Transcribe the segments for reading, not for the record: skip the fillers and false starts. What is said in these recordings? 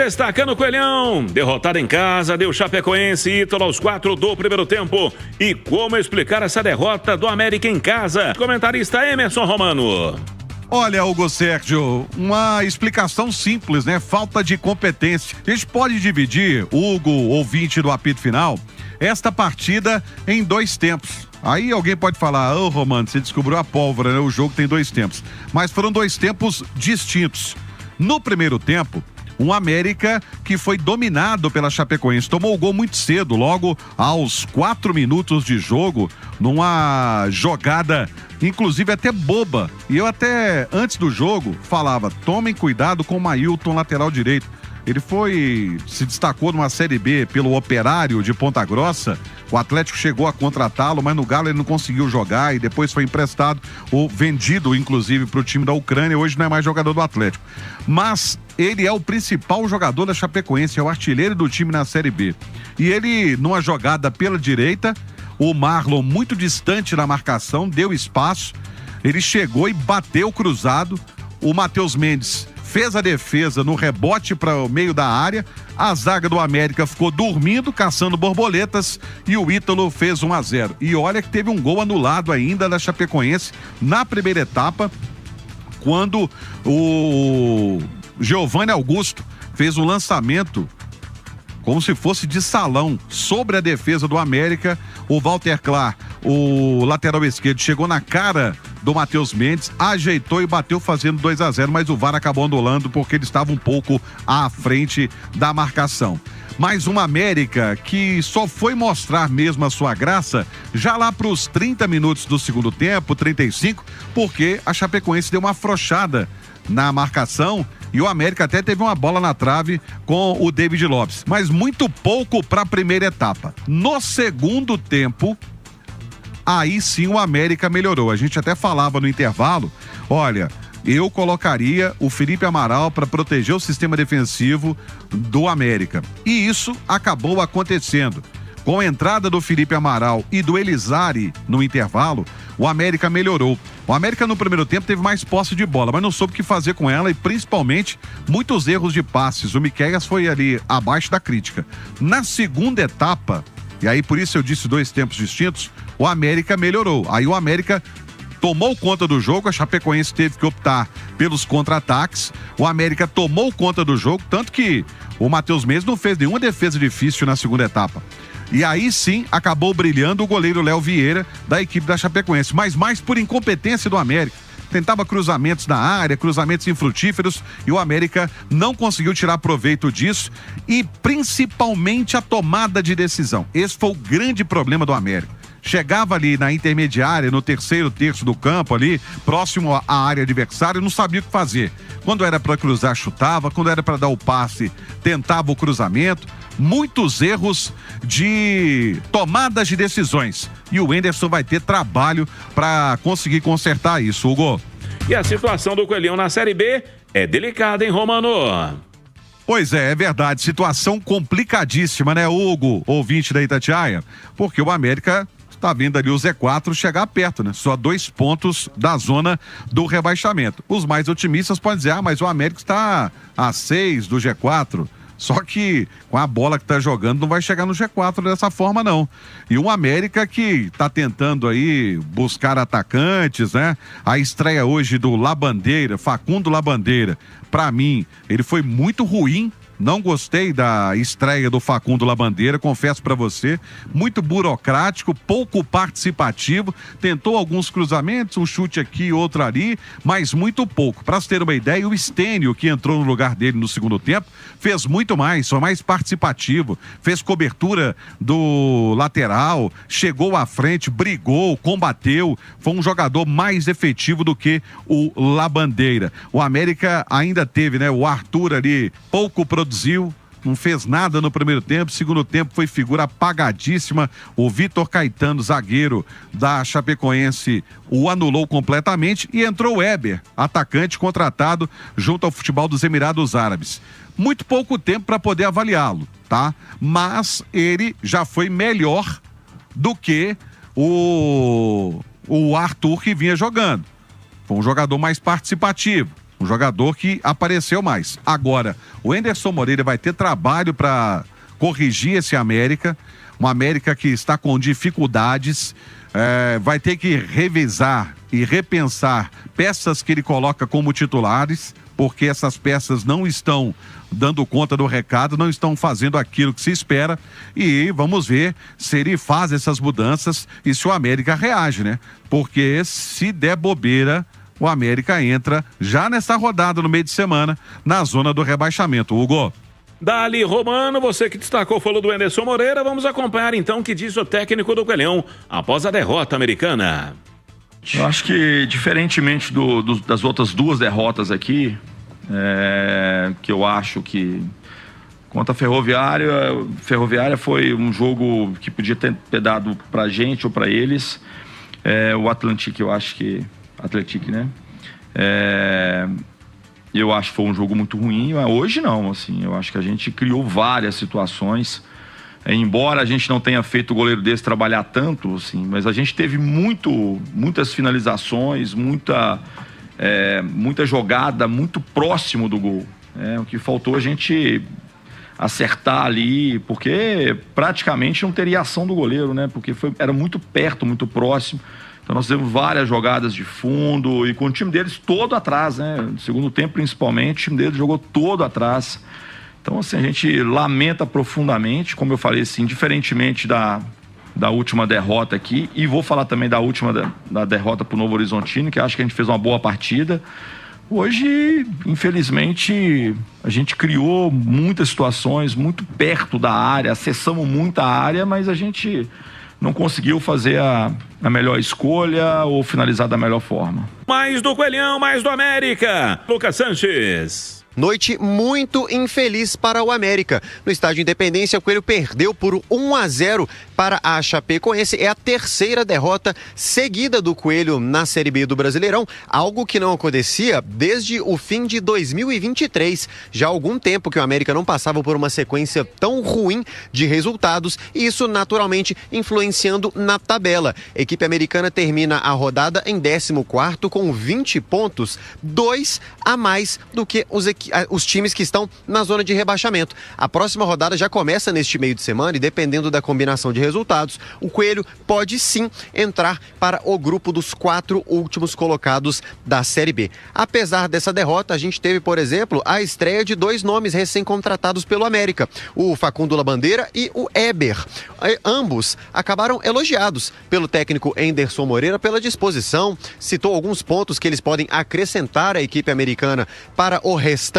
Destacando o Coelhão, derrotado em casa, deu Chapecoense e Ítalo aos 4 do primeiro tempo. E como explicar essa derrota do América em casa? Comentarista Emerson Romano. Olha, Hugo Sérgio, uma explicação simples, né? Falta de competência. A gente pode dividir, Hugo, ouvinte do apito final, esta partida em 2 tempos. Aí alguém pode falar, Romano, você descobriu a pólvora, né? O jogo tem 2 tempos. Mas foram 2 tempos distintos. No primeiro tempo, um América que foi dominado pela Chapecoense, tomou o gol muito cedo, logo aos 4 minutos de jogo, numa jogada, inclusive até boba. E eu até, antes do jogo, falava, tomem cuidado com o Mailton, lateral direito. Ele se destacou numa Série B pelo Operário de Ponta Grossa. O Atlético chegou a contratá-lo, mas no Galo ele não conseguiu jogar e depois foi emprestado ou vendido, inclusive, para o time da Ucrânia. Hoje não é mais jogador do Atlético. Mas ele é o principal jogador da Chapecoense, é o artilheiro do time na Série B. E ele, numa jogada pela direita, o Marlon muito distante na marcação, deu espaço. Ele chegou e bateu cruzado. O Matheus Mendes fez a defesa no rebote para o meio da área, a zaga do América ficou dormindo, caçando borboletas e o Ítalo fez 1-0. E olha que teve um gol anulado ainda da Chapecoense na primeira etapa, quando o Giovanni Augusto fez um lançamento como se fosse de salão sobre a defesa do América. O Walter Clar, o lateral esquerdo, chegou na cara do Matheus Mendes, ajeitou e bateu fazendo 2-0, mas o VAR acabou anulando porque ele estava um pouco à frente da marcação. Mais uma América que só foi mostrar mesmo a sua graça já lá para os 30 minutos do segundo tempo, 35, porque a Chapecoense deu uma afrouxada na marcação e o América até teve uma bola na trave com o David Lopes, mas muito pouco para a primeira etapa. No segundo tempo, aí sim o América melhorou. A gente até falava no intervalo, olha, eu colocaria o Felipe Amaral para proteger o sistema defensivo do América. E isso acabou acontecendo. Com a entrada do Felipe Amaral e do Elizari no intervalo, o América melhorou. O América no primeiro tempo teve mais posse de bola, mas não soube o que fazer com ela e principalmente muitos erros de passes. O Miqueias foi ali abaixo da crítica. Na segunda etapa, e aí por isso eu disse 2 tempos distintos, o América melhorou. Aí o América tomou conta do jogo, a Chapecoense teve que optar pelos contra-ataques, o América tomou conta do jogo, tanto que o Matheus Mendes não fez nenhuma defesa difícil na segunda etapa. E aí sim acabou brilhando o goleiro Léo Vieira da equipe da Chapecoense, mas mais por incompetência do América. Tentava cruzamentos na área, cruzamentos infrutíferos e o América não conseguiu tirar proveito disso e principalmente a tomada de decisão. Esse foi o grande problema do América. Chegava ali na intermediária, no terceiro terço do campo ali, próximo à área adversária, não sabia o que fazer. Quando era para cruzar, chutava, quando era para dar o passe, tentava o cruzamento. Muitos erros de tomadas de decisões. E o Wenderson vai ter trabalho para conseguir consertar isso, Hugo. E a situação do Coelhão na Série B é delicada, hein, Romano? Pois é verdade. Situação complicadíssima, né, Hugo, ouvinte da Itatiaia? Porque o América tá vendo ali o Z4 chegar perto, né? Só 2 pontos da zona do rebaixamento. Os mais otimistas podem dizer, mas o América está a 6 do G4. Só que com a bola que tá jogando não vai chegar no G4 dessa forma não. E o América que tá tentando aí buscar atacantes, né? A estreia hoje do Labandeira, Facundo Labandeira, pra mim, ele foi muito ruim. Não gostei da estreia do Facundo Labandeira, confesso pra você, muito burocrático, pouco participativo, tentou alguns cruzamentos, um chute aqui, outro ali, mas muito pouco. Pra você ter uma ideia, o Stênio, que entrou no lugar dele no segundo tempo, fez muito mais, foi mais participativo, fez cobertura do lateral, chegou à frente, brigou, combateu, foi um jogador mais efetivo do que o Labandeira. O América ainda teve, né, o Arthur ali, pouco produziu, não fez nada no primeiro tempo, segundo tempo foi figura apagadíssima, o Vitor Caetano, zagueiro da Chapecoense, o anulou completamente e entrou o Weber, atacante contratado junto ao futebol dos Emirados Árabes. Muito pouco tempo para poder avaliá-lo, tá? Mas ele já foi melhor do que o Arthur que vinha jogando. Foi um jogador mais participativo. Um jogador que apareceu mais. Agora, o Anderson Moreira vai ter trabalho para corrigir esse América. Um América que está com dificuldades. Vai ter que revisar e repensar peças que ele coloca como titulares, porque essas peças não estão dando conta do recado, não estão fazendo aquilo que se espera, e vamos ver se ele faz essas mudanças e se o América reage, né? Porque se der bobeira, o América entra já nessa rodada no meio de semana na zona do rebaixamento. Hugo. Dali Romano, você que destacou, falou do Anderson Moreira, vamos acompanhar então o que diz o técnico do Coelhão após a derrota americana. Eu acho que, diferentemente das outras duas derrotas aqui, que eu acho que contra a Ferroviária foi um jogo que podia ter dado pra gente ou pra eles. O Atlético, eu acho que... Atlético, né? Eu acho que foi um jogo muito ruim. Hoje não, assim, eu acho que a gente criou várias situações. Embora a gente não tenha feito o goleiro desse trabalhar tanto, assim, mas a gente teve muitas finalizações, muita jogada muito próximo do gol. O que faltou a gente acertar ali, porque praticamente não teria ação do goleiro, né? Porque era muito perto, muito próximo. Então nós temos várias jogadas de fundo e com o time deles todo atrás, né? No segundo tempo, principalmente, o time deles jogou todo atrás. Então, assim, a gente lamenta profundamente, como eu falei, assim, diferentemente da última derrota aqui, e vou falar também da última da derrota para o Novo Horizontino, que acho que a gente fez uma boa partida. Hoje, infelizmente, a gente criou muitas situações muito perto da área, acessamos muita área, mas a gente não conseguiu fazer a melhor escolha ou finalizar da melhor forma. Mais do Coelhão, mais do América. Lucas Sanches. Noite muito infeliz para o América. No estádio Independência, o Coelho perdeu por 1-0 para a Chapecoense. É a terceira derrota seguida do Coelho na Série B do Brasileirão, algo que não acontecia desde o fim de 2023. Já há algum tempo que o América não passava por uma sequência tão ruim de resultados, e isso naturalmente influenciando na tabela. A equipe americana termina a rodada em 14º com 20 pontos, 2 a mais do que os times que estão na zona de rebaixamento. A próxima rodada já começa neste meio de semana e, dependendo da combinação de resultados, o Coelho pode sim entrar para o grupo dos 4 últimos colocados da Série B. Apesar dessa derrota, a gente teve, por exemplo, a estreia de 2 nomes recém-contratados pelo América, o Facundo Labandeira e o Eber. Ambos acabaram elogiados pelo técnico Anderson Moreira pela disposição, citou alguns pontos que eles podem acrescentar à equipe americana para o restante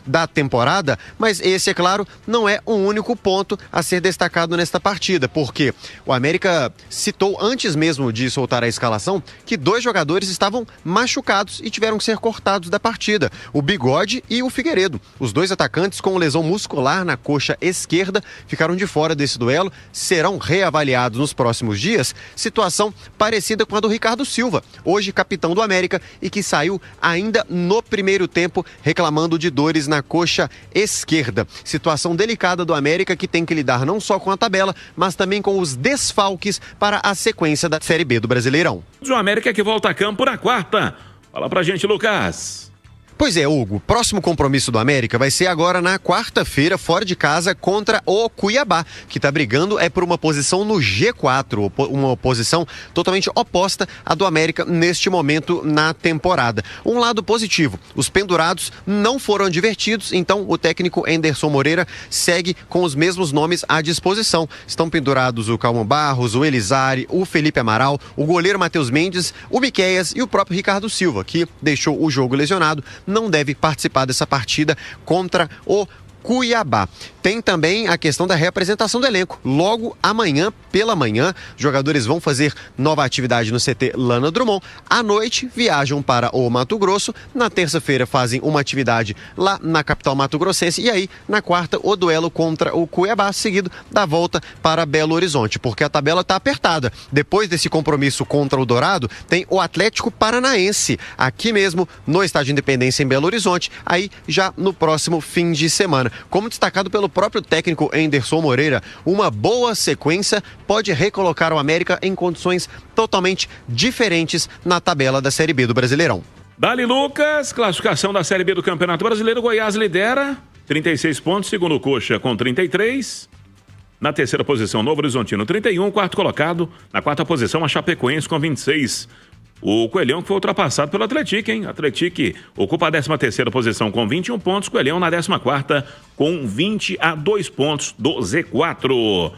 da temporada, mas esse, é claro, não é o único ponto a ser destacado nesta partida, porque o América citou, antes mesmo de soltar a escalação, que 2 jogadores estavam machucados e tiveram que ser cortados da partida, o Bigode e o Figueiredo. Os 2 atacantes com lesão muscular na coxa esquerda ficaram de fora desse duelo, serão reavaliados nos próximos dias, situação parecida com a do Ricardo Silva, hoje capitão do América e que saiu ainda no primeiro tempo reclamando de dores na coxa esquerda. Situação delicada do América, que tem que lidar não só com a tabela, mas também com os desfalques para a sequência da Série B do Brasileirão. O América que volta a campo na quarta. Fala pra gente, Lucas. Pois é, Hugo, próximo compromisso do América vai ser agora na quarta-feira, fora de casa, contra o Cuiabá, que está brigando por uma posição no G4, uma posição totalmente oposta à do América neste momento na temporada. Um lado positivo, os pendurados não foram advertidos, então o técnico Anderson Moreira segue com os mesmos nomes à disposição. Estão pendurados o Calmon Barros, o Elizari, o Felipe Amaral, o goleiro Matheus Mendes, o Miqueias e o próprio Ricardo Silva, que deixou o jogo lesionado, não deve participar dessa partida contra o Cuiabá. Tem também a questão da reapresentação do elenco. Logo amanhã, pela manhã, jogadores vão fazer nova atividade no CT Lana Drummond. À noite, viajam para o Mato Grosso. Na terça-feira, fazem uma atividade lá na capital mato-grossense. E aí, na quarta, o duelo contra o Cuiabá, seguido da volta para Belo Horizonte, porque a tabela está apertada. Depois desse compromisso contra o Dourado, tem o Atlético Paranaense, aqui mesmo no Estádio Independência, em Belo Horizonte, aí já no próximo fim de semana. Como destacado pelo próprio técnico Anderson Moreira, uma boa sequência pode recolocar o América em condições totalmente diferentes na tabela da Série B do Brasileirão. Dali Lucas, classificação da Série B do Campeonato Brasileiro, Goiás lidera, 36 pontos, segundo Coxa com 33. Na terceira posição, Novo Horizontino, 31, quarto colocado. Na quarta posição, a Chapecoense com 26. O Coelhão que foi ultrapassado pelo Atlético, hein? Atlético ocupa a 13ª posição com 21 pontos, Coelhão na 14ª com 20 a 2 pontos do Z4.